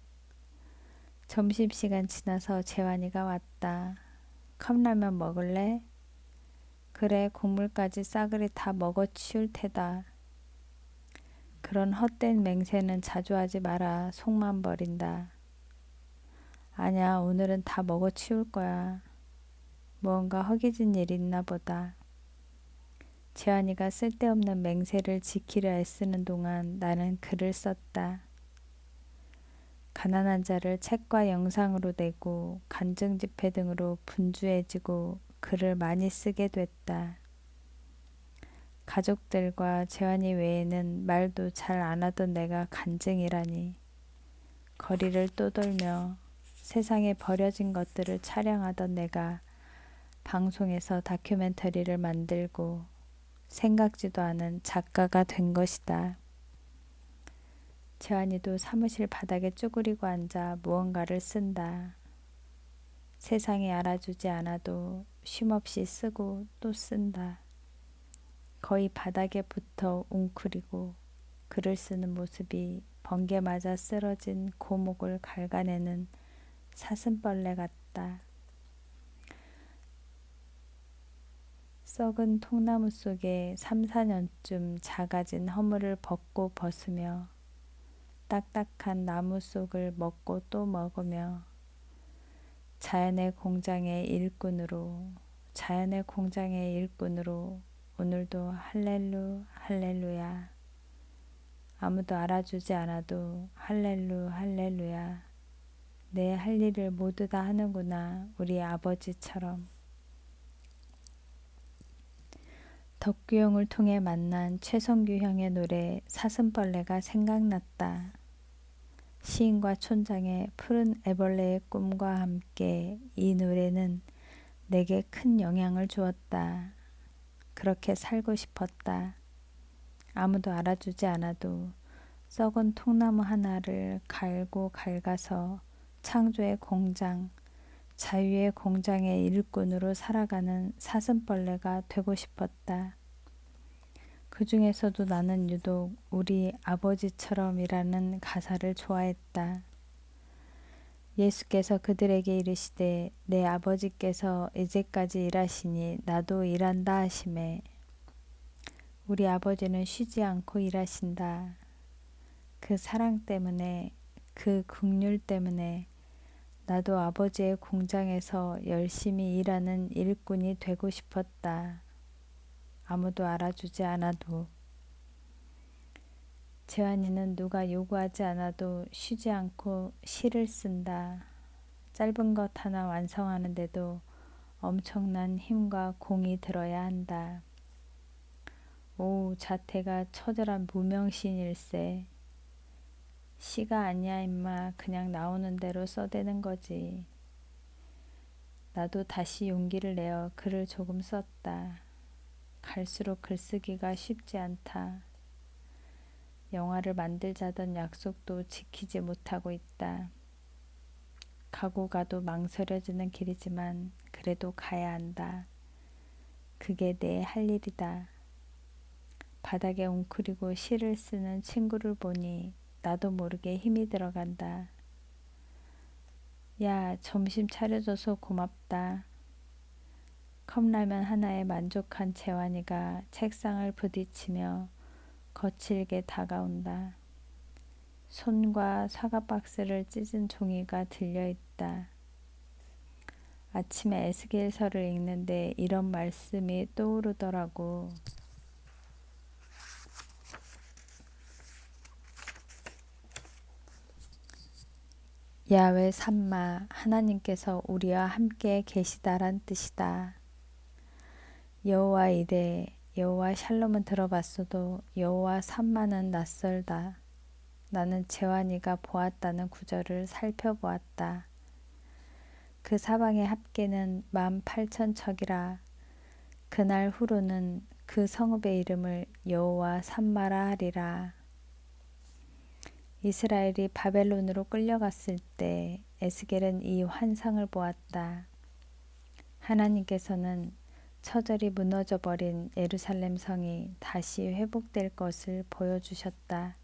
점심시간 지나서 재환이가 왔다. 컵라면 먹을래? 그래 국물까지 싸그리 다 먹어 치울 테다. 그런 헛된 맹세는 자주 하지 마라. 속만 버린다. 아냐 오늘은 다 먹어 치울 거야. 무언가 허기진 일이 있나 보다. 재환이가 쓸데없는 맹세를 지키려 애쓰는 동안 나는 글을 썼다. 가난한 자를 책과 영상으로 내고 간증집회 등으로 분주해지고 글을 많이 쓰게 됐다. 가족들과 재환이 외에는 말도 잘 안 하던 내가 간증이라니. 거리를 떠돌며 세상에 버려진 것들을 촬영하던 내가 방송에서 다큐멘터리를 만들고 생각지도 않은 작가가 된 것이다. 재환이도 사무실 바닥에 쭈그리고 앉아 무언가를 쓴다. 세상이 알아주지 않아도 쉼없이 쓰고 또 쓴다. 거의 바닥에 붙어 웅크리고 글을 쓰는 모습이 번개 맞아 쓰러진 고목을 갉아내는 사슴벌레 같다. 썩은 통나무 속에 3, 4년쯤 작아진 허물을 벗고 벗으며 딱딱한 나무 속을 먹고 또 먹으며 자연의 공장의 일꾼으로 오늘도 할렐루야. 아무도 알아주지 않아도 할렐루야. 내 할 일을 모두 다 하는구나. 우리 아버지처럼. 덕규형을 통해 만난 최성규 형의 노래 사슴벌레가 생각났다. 시인과 촌장의 푸른 애벌레의 꿈과 함께 이 노래는 내게 큰 영향을 주었다. 그렇게 살고 싶었다. 아무도 알아주지 않아도 썩은 통나무 하나를 갈고 갈가서 창조의 공장, 자유의 공장의 일꾼으로 살아가는 사슴벌레가 되고 싶었다. 그 중에서도 나는 유독 우리 아버지처럼이라는 가사를 좋아했다. 예수께서 그들에게 이르시되 내 아버지께서 이제까지 일하시니 나도 일한다 하시매 우리 아버지는 쉬지 않고 일하신다. 그 사랑 때문에 그 긍휼 때문에 나도 아버지의 공장에서 열심히 일하는 일꾼이 되고 싶었다. 아무도 알아주지 않아도. 재환이는 누가 요구하지 않아도 쉬지 않고 시를 쓴다. 짧은 것 하나 완성하는데도 엄청난 힘과 공이 들어야 한다. 오, 자태가 처절한 무명신일세. 시가 아니야 임마. 그냥 나오는 대로 써대는 거지. 나도 다시 용기를 내어 글을 조금 썼다. 갈수록 글쓰기가 쉽지 않다. 영화를 만들자던 약속도 지키지 못하고 있다. 가고 가도 망설여지는 길이지만 그래도 가야 한다. 그게 내 할 일이다. 바닥에 웅크리고 시를 쓰는 친구를 보니 나도 모르게 힘이 들어간다. 야, 점심 차려줘서 고맙다. 컵라면 하나에 만족한 재환이가 책상을 부딪히며 거칠게 다가온다. 손과 사과 박스를 찢은 종이가 들려있다. 아침에 에스겔서를 읽는데 이런 말씀이 떠오르더라고. 야외 삼마 하나님께서 우리와 함께 계시다란 뜻이다. 여호와 이레 여호와 샬롬은 들어봤어도 여호와 삼마는 낯설다. 나는 재환이가 보았다는 구절을 살펴보았다. 그 사방의 합계는 18,000척이라. 그날 후로는 그 성읍의 이름을 여호와 삼마라 하리라. 이스라엘이 바벨론으로 끌려갔을 때 에스겔은 이 환상을 보았다. 하나님께서는 처절히 무너져버린 예루살렘 성이 다시 회복될 것을 보여주셨다.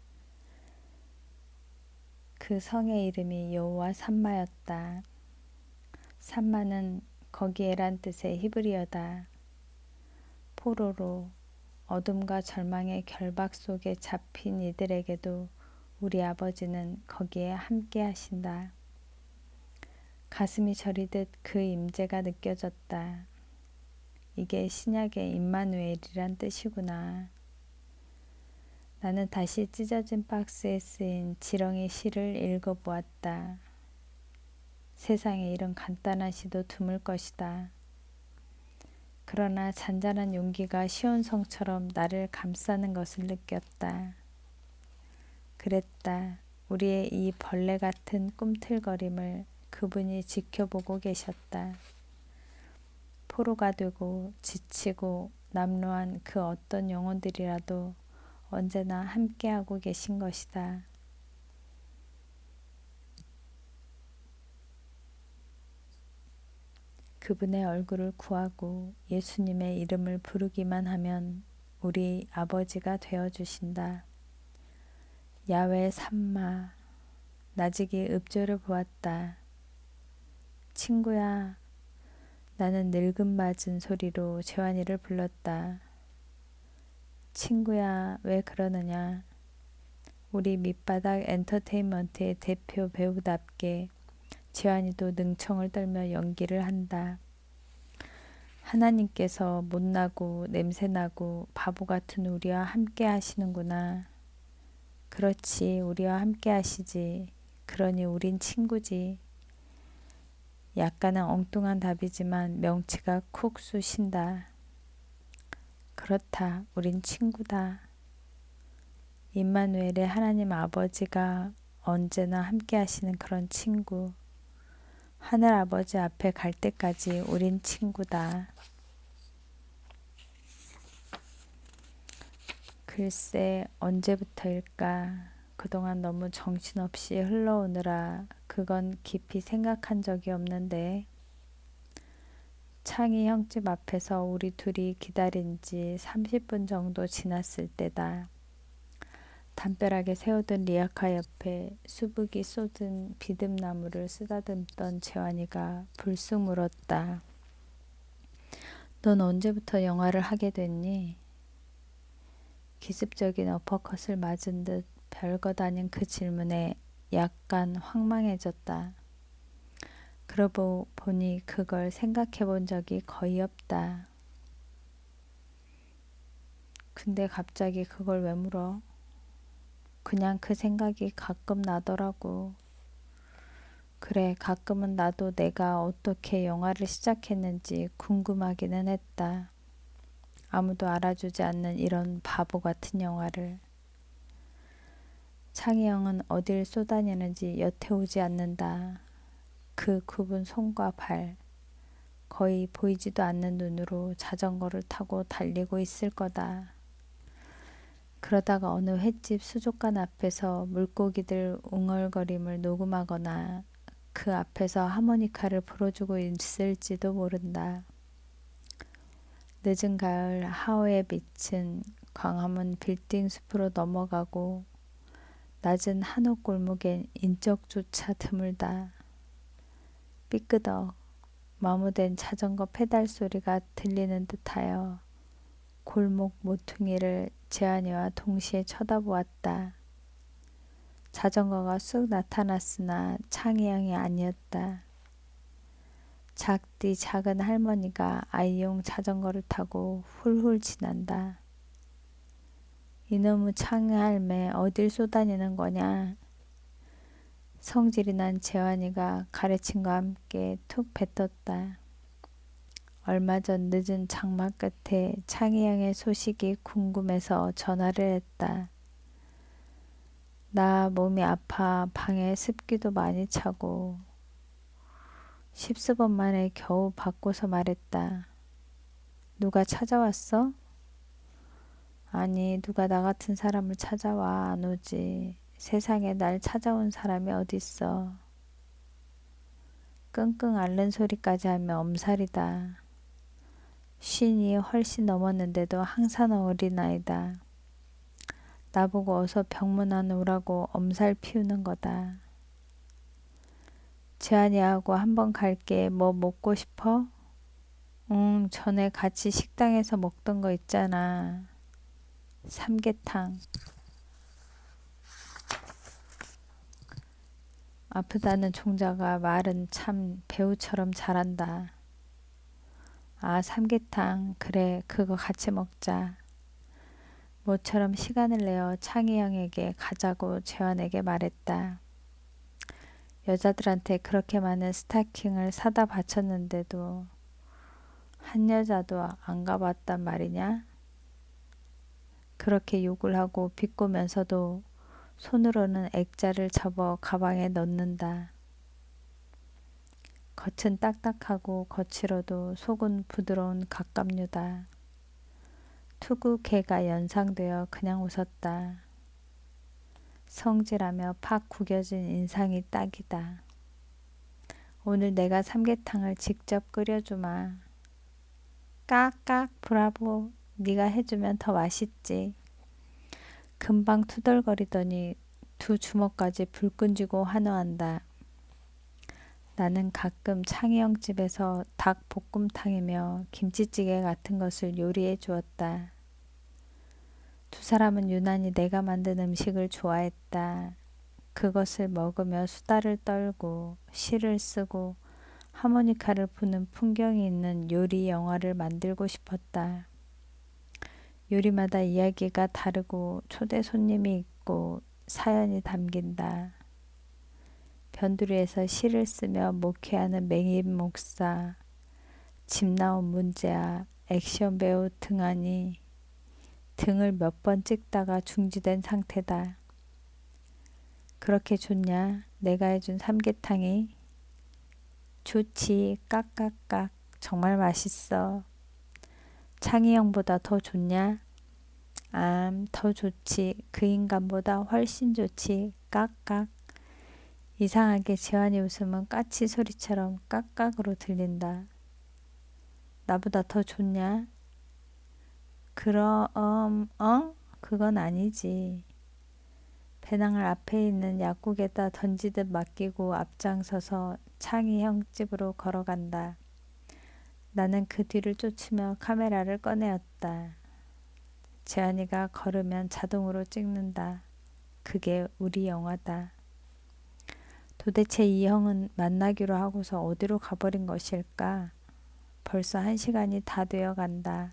그 성의 이름이 여호와 삼마였다. 삼마는 거기에란 뜻의 히브리어다. 포로로 어둠과 절망의 결박 속에 잡힌 이들에게도 우리 아버지는 거기에 함께 하신다. 가슴이 저리듯 그 임재가 느껴졌다. 이게 신약의 임마누엘이란 뜻이구나. 나는 다시 찢어진 박스에 쓰인 지렁이 시를 읽어보았다. 세상에 이런 간단한 시도 드물 것이다. 그러나 잔잔한 용기가 시온성처럼 나를 감싸는 것을 느꼈다. 그랬다. 우리의 이 벌레 같은 꿈틀거림을 그분이 지켜보고 계셨다. 포로가 되고 지치고 남루한 그 어떤 영혼들이라도 언제나 함께하고 계신 것이다. 그분의 얼굴을 구하고 예수님의 이름을 부르기만 하면 우리 아버지가 되어주신다. 야외 삼마 나직이 읍조를 보았다. 친구야. 나는 늙음 맞은 소리로 재환이를 불렀다. 친구야, 왜 그러느냐. 우리 밑바닥 엔터테인먼트의 대표 배우답게 재환이도 능청을 떨며 연기를 한다. 하나님께서 못나고 냄새나고 바보 같은 우리와 함께 하시는구나. 그렇지, 우리와 함께 하시지. 그러니 우린 친구지. 약간은 엉뚱한 답이지만 명치가 쿡 쑤신다. 그렇다, 우린 친구다. 임마누엘의 하나님 아버지가 언제나 함께 하시는 그런 친구. 하늘 아버지 앞에 갈 때까지 우린 친구다. 글쎄 언제부터일까. 그동안 너무 정신없이 흘러오느라 그건 깊이 생각한 적이 없는데 창희 형집 앞에서 우리 둘이 기다린 지 30분 정도 지났을 때다. 담벼락에 세우던 리아카 옆에 수북이 쏟은 비듬나무를 쓰다듬던 재환이가 불쑥 물었다. 넌 언제부터 영화를 하게 됐니? 기습적인 어퍼컷을 맞은 듯 별것 아닌 그 질문에 약간 황망해졌다. 그러고 보니 그걸 생각해 본 적이 거의 없다. 근데 갑자기 그걸 왜 물어? 그냥 그 생각이 가끔 나더라고. 그래, 가끔은 나도 내가 어떻게 영화를 시작했는지 궁금하기는 했다. 아무도 알아주지 않는 이런 바보 같은 영화를. 창희 형은 어딜 쏘다니는지 여태 오지 않는다. 그 굽은 손과 발, 거의 보이지도 않는 눈으로 자전거를 타고 달리고 있을 거다. 그러다가 어느 횟집 수족관 앞에서 물고기들 웅얼거림을 녹음하거나 그 앞에서 하모니카를 불어주고 있을지도 모른다. 늦은 가을 하오의 빛은 광화문 빌딩 숲으로 넘어가고 낮은 한옥 골목엔 인적조차 드물다. 삐끄덕 마모된 자전거 페달 소리가 들리는 듯하여 골목 모퉁이를 재환이와 동시에 쳐다보았다. 자전거가 쑥 나타났으나 창희 형이 아니었다. 작디 작은 할머니가 아이용 자전거를 타고 훌훌 지난다. 이놈의 창희 할매 어딜 쏘다니는 거냐. 성질이 난 재환이가 가래침과 함께 툭 뱉었다. 얼마 전 늦은 장마 끝에 창희 형의 소식이 궁금해서 전화를 했다. 나 몸이 아파 방에 습기도 많이 차고 십수번 만에 겨우 바꿔서 말했다. 누가 찾아왔어? 아니 누가 나 같은 사람을 찾아와 안 오지. 세상에 날 찾아온 사람이 어딨어. 끙끙 앓는 소리까지 하면 엄살이다. 쉰이 훨씬 넘었는데도 항상 어린아이다. 나보고 어서 병문 안 오라고 엄살 피우는 거다. 재환이하고 한번 갈게. 뭐 먹고 싶어? 응, 전에 같이 식당에서 먹던 거 있잖아. 삼계탕. 아프다는 종자가 말은 참 배우처럼 잘한다. 아, 삼계탕. 그래, 그거 같이 먹자. 모처럼 시간을 내어 창희 형에게 가자고 재환에게 말했다. 여자들한테 그렇게 많은 스타킹을 사다 바쳤는데도 한 여자도 안 가봤단 말이냐? 그렇게 욕을 하고 비꼬면서도 손으로는 액자를 접어 가방에 넣는다. 겉은 딱딱하고 거칠어도 속은 부드러운 갑각류다. 투구 개가 연상되어 그냥 웃었다. 성질하며 팍 구겨진 인상이 딱이다. 오늘 내가 삼계탕을 직접 끓여주마. 깍깍 브라보. 네가 해주면 더 맛있지. 금방 투덜거리더니 두 주먹까지 불끈 쥐고 환호한다. 나는 가끔 창희형 집에서 닭볶음탕이며 김치찌개 같은 것을 요리해 주었다. 두 사람은 유난히 내가 만든 음식을 좋아했다. 그것을 먹으며 수다를 떨고 시를 쓰고 하모니카를 부는 풍경이 있는 요리 영화를 만들고 싶었다. 요리마다 이야기가 다르고 초대 손님이 있고 사연이 담긴다. 변두리에서 시를 쓰며 목회하는 맹인 목사, 집 나온 문제아, 액션 배우 등하니 등을 몇 번 찍다가 중지된 상태다. 그렇게 좋냐? 내가 해준 삼계탕이? 좋지. 깍깍깍. 정말 맛있어. 창희 형보다 더 좋냐? 더 좋지. 그 인간보다 훨씬 좋지. 깍깍. 이상하게 지환이 웃음은 까치 소리처럼 깍깍으로 들린다. 나보다 더 좋냐? 그럼, 그건 아니지. 배낭을 앞에 있는 약국에다 던지듯 맡기고 앞장서서 창희 형 집으로 걸어간다. 나는 그 뒤를 쫓으며 카메라를 꺼내었다. 재환이가 걸으면 자동으로 찍는다. 그게 우리 영화다. 도대체 이 형은 만나기로 하고서 어디로 가버린 것일까? 벌써 1시간이 다 되어 간다.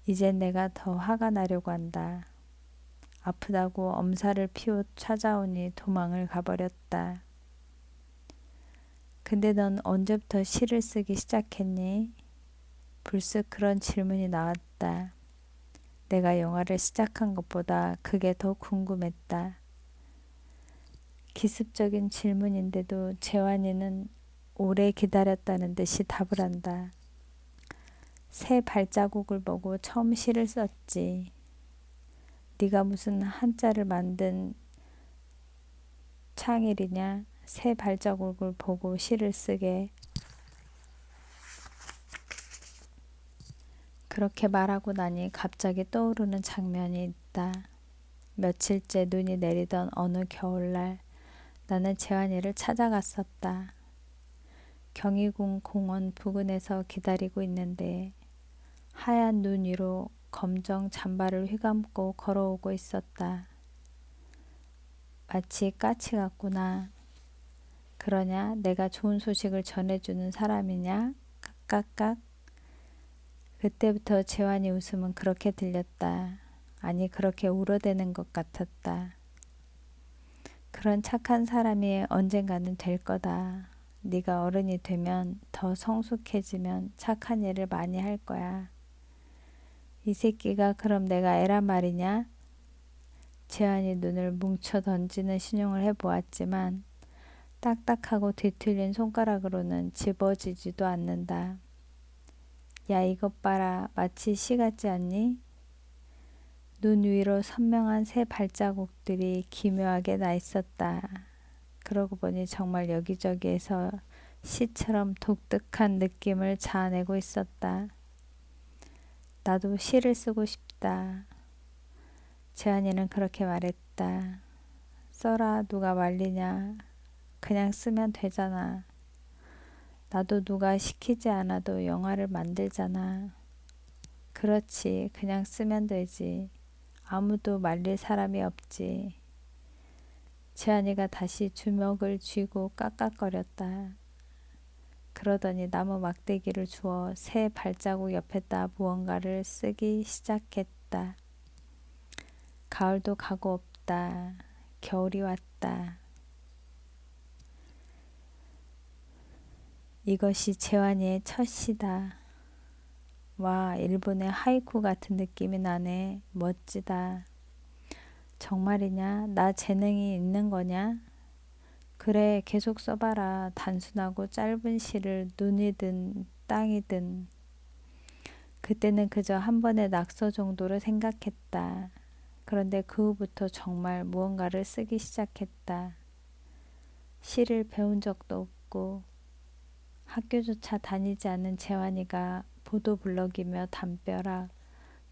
이젠 내가 더 화가 나려고 한다. 아프다고 엄살을 피워 찾아오니 도망을 가버렸다. 근데 넌 언제부터 시를 쓰기 시작했니? 불쑥 그런 질문이 나왔다. 내가 영화를 시작한 것보다 그게 더 궁금했다. 기습적인 질문인데도 재환이는 오래 기다렸다는 듯이 답을 한다. 새 발자국을 보고 처음 시를 썼지. 네가 무슨 한자를 만든 창일이냐? 새 발자국을 보고 시를 쓰게. 그렇게 말하고 나니 갑자기 떠오르는 장면이 있다. 며칠째 눈이 내리던 어느 겨울날 나는 재환이를 찾아갔었다. 경희궁 공원 부근에서 기다리고 있는데 하얀 눈 위로 검정 잠바를 휘감고 걸어오고 있었다. 마치 까치 같구나. 그러냐? 내가 좋은 소식을 전해주는 사람이냐? 깍깍깍. 그때부터 재환이 웃음은 그렇게 들렸다. 아니 그렇게 울어대는 것 같았다. 그런 착한 사람이 언젠가는 될 거다. 네가 어른이 되면 더 성숙해지면 착한 일을 많이 할 거야. 이 새끼가 그럼 내가 애란 말이냐? 재환이 눈을 뭉쳐 던지는 신용을 해보았지만 딱딱하고 뒤틀린 손가락으로는 집어지지도 않는다. 야 이것 봐라. 마치 시 같지 않니? 눈 위로 선명한 새 발자국들이 기묘하게 나 있었다. 그러고 보니 정말 여기저기에서 시처럼 독특한 느낌을 자아내고 있었다. 나도 시를 쓰고 싶다. 재환이는 그렇게 말했다. 써라. 누가 말리냐. 그냥 쓰면 되잖아. 나도 누가 시키지 않아도 영화를 만들잖아. 그렇지. 그냥 쓰면 되지. 아무도 말릴 사람이 없지. 재환이가 다시 주먹을 쥐고 깍깍거렸다. 그러더니 나무 막대기를 주워 새 발자국 옆에다 무언가를 쓰기 시작했다. 가을도 가고 없다. 겨울이 왔다. 이것이 재환이의 첫 시다. 와, 일본의 하이쿠 같은 느낌이 나네. 멋지다. 정말이냐? 나 재능이 있는 거냐? 그래, 계속 써봐라. 단순하고 짧은 시를 눈이든 땅이든. 그때는 그저 한 번의 낙서 정도로 생각했다. 그런데 그 후부터 정말 무언가를 쓰기 시작했다. 시를 배운 적도 없고 학교조차 다니지 않은 재환이가 보도블럭이며 담벼락,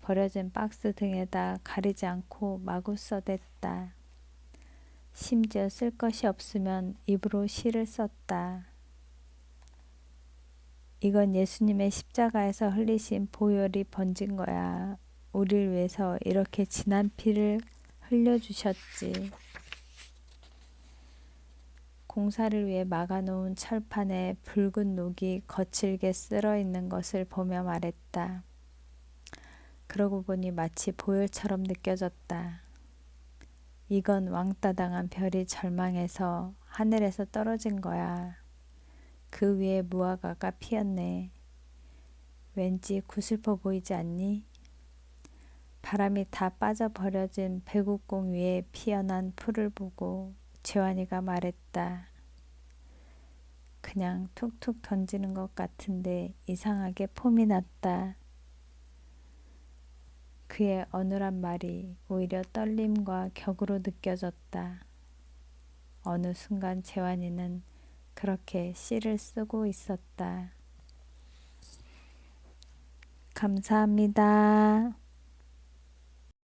버려진 박스 등에다 가리지 않고 마구 써댔다. 심지어 쓸 것이 없으면 입으로 시를 썼다. 이건 예수님의 십자가에서 흘리신 보혈이 번진 거야. 우릴 위해서 이렇게 진한 피를 흘려주셨지. 공사를 위해 막아놓은 철판에 붉은 녹이 거칠게 쓸어있는 것을 보며 말했다. 그러고 보니 마치 보혈처럼 느껴졌다. 이건 왕따 당한 별이 절망해서 하늘에서 떨어진 거야. 그 위에 무화과가 피었네. 왠지 구슬퍼 보이지 않니? 바람이 다 빠져버려진 백옥공 위에 피어난 풀을 보고 재환이가 말했다. 그냥 툭툭 던지는 것 같은데 이상하게 폼이 났다. 그의 어눌한 말이 오히려 떨림과 격으로 느껴졌다. 어느 순간 재환이는 그렇게 시를 쓰고 있었다. 감사합니다.